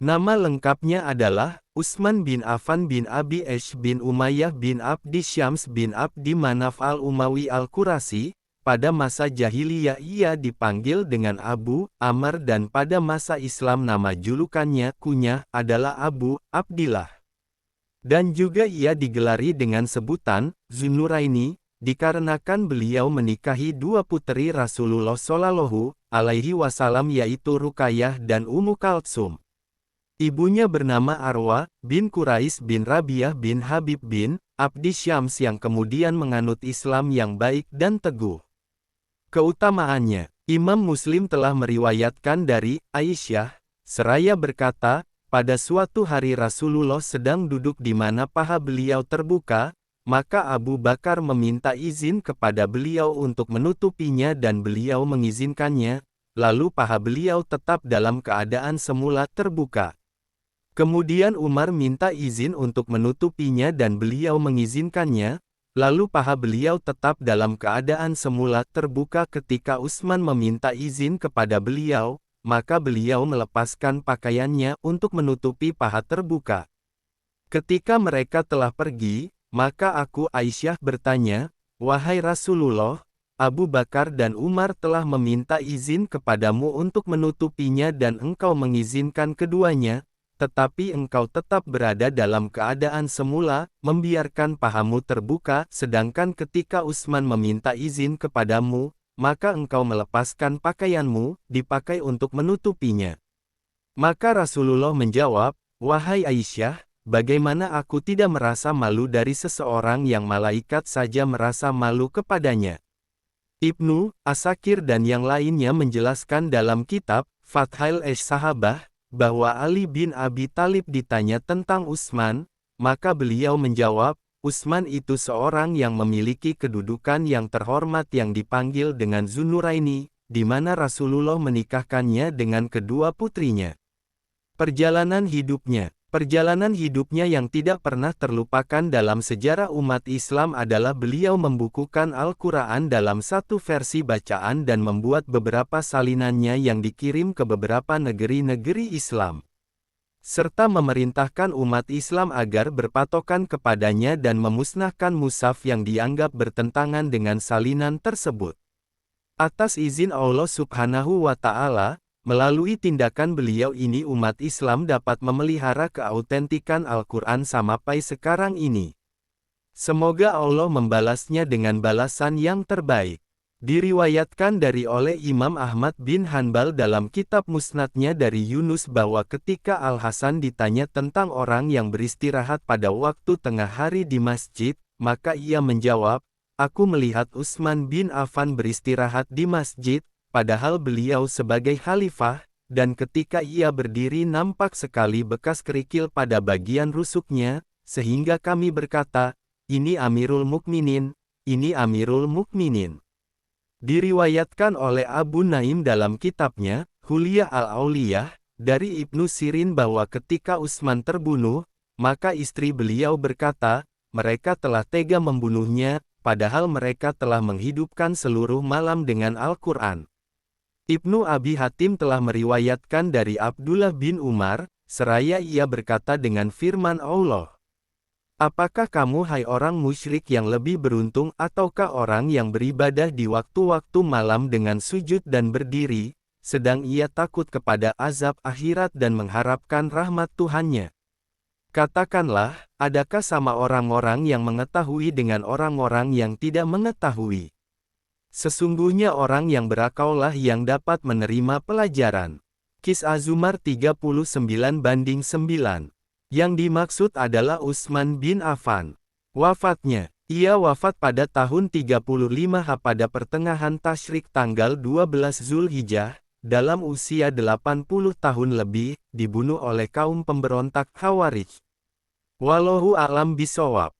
Nama lengkapnya adalah Utsman bin Affan bin Abi Aish bin Umayyah bin Abdi Syams bin Abdi Manaf al-Umawi al-Qurasyi. Pada masa jahiliyah ia dipanggil dengan Abu Amr dan pada masa Islam nama julukannya kunyah adalah Abu Abdillah. Dan juga ia digelari dengan sebutan Zunnuraini, dikarenakan beliau menikahi dua puteri Rasulullah Shallallahu alaihi wasallam yaitu Ruqayyah dan Ummu Kaltsum. Ibunya bernama Arwa bin Quraisy bin Rabi'ah bin Habib bin Abdi Syams yang kemudian menganut Islam yang baik dan teguh. Keutamaannya, Imam Muslim telah meriwayatkan dari Aisyah, seraya berkata, pada suatu hari Rasulullah sedang duduk di mana paha beliau terbuka, maka Abu Bakar meminta izin kepada beliau untuk menutupinya dan beliau mengizinkannya, lalu paha beliau tetap dalam keadaan semula terbuka. Kemudian Umar minta izin untuk menutupinya dan beliau mengizinkannya, lalu paha beliau tetap dalam keadaan semula terbuka. Ketika Utsman meminta izin kepada beliau, maka beliau melepaskan pakaiannya untuk menutupi paha terbuka. Ketika mereka telah pergi, maka aku Aisyah bertanya, "Wahai Rasulullah, Abu Bakar dan Umar telah meminta izin kepadamu untuk menutupinya dan engkau mengizinkan keduanya, tetapi engkau tetap berada dalam keadaan semula, membiarkan pahamu terbuka, sedangkan ketika Utsman meminta izin kepadamu, maka engkau melepaskan pakaianmu, dipakai untuk menutupinya." Maka Rasulullah menjawab, "Wahai Aisyah, bagaimana aku tidak merasa malu dari seseorang yang malaikat saja merasa malu kepadanya?" Ibnu Asakir dan yang lainnya menjelaskan dalam kitab Fathul Sahabah, bahwa Ali bin Abi Thalib ditanya tentang Utsman, maka beliau menjawab, Utsman itu seorang yang memiliki kedudukan yang terhormat yang dipanggil dengan Zunnuraini, di mana Rasulullah menikahkannya dengan kedua putrinya. Perjalanan hidupnya yang tidak pernah terlupakan dalam sejarah umat Islam adalah beliau membukukan Al-Quran dalam satu versi bacaan dan membuat beberapa salinannya yang dikirim ke beberapa negeri-negeri Islam, serta memerintahkan umat Islam agar berpatokan kepadanya dan memusnahkan mushaf yang dianggap bertentangan dengan salinan tersebut. Atas izin Allah Subhanahu wa Ta'ala, melalui tindakan beliau ini umat Islam dapat memelihara keautentikan Al-Quran sampai sekarang ini. Semoga Allah membalasnya dengan balasan yang terbaik. Diriwayatkan oleh Imam Ahmad bin Hanbal dalam kitab Musnadnya dari Yunus bahwa ketika Al-Hasan ditanya tentang orang yang beristirahat pada waktu tengah hari di masjid, maka ia menjawab, "Aku melihat Utsman bin Affan beristirahat di masjid, padahal beliau sebagai khalifah, dan ketika ia berdiri nampak sekali bekas kerikil pada bagian rusuknya, sehingga kami berkata, ini Amirul Mukminin, ini Amirul Mukminin." Diriwayatkan oleh Abu Naim dalam kitabnya, Hulyah al-Auliyah, dari Ibnu Sirin bahwa ketika Utsman terbunuh, maka istri beliau berkata, mereka telah tega membunuhnya, padahal mereka telah menghidupkan seluruh malam dengan Al-Quran. Ibnu Abi Hatim telah meriwayatkan dari Abdullah bin Umar, seraya ia berkata dengan firman Allah, "Apakah kamu hai orang musyrik yang lebih beruntung ataukah orang yang beribadah di waktu-waktu malam dengan sujud dan berdiri, sedang ia takut kepada azab akhirat dan mengharapkan rahmat Tuhannya? Katakanlah, adakah sama orang-orang yang mengetahui dengan orang-orang yang tidak mengetahui? Sesungguhnya orang yang berakaulah yang dapat menerima pelajaran." Kisah Zumar 39/9. Yang dimaksud adalah Utsman bin Affan. Wafatnya, ia wafat pada tahun 35 pada pertengahan Tasyrik tanggal 12 Zulhijjah, dalam usia 80 tahun lebih, dibunuh oleh kaum pemberontak Khawarij. Wallahu a'lam bishawab.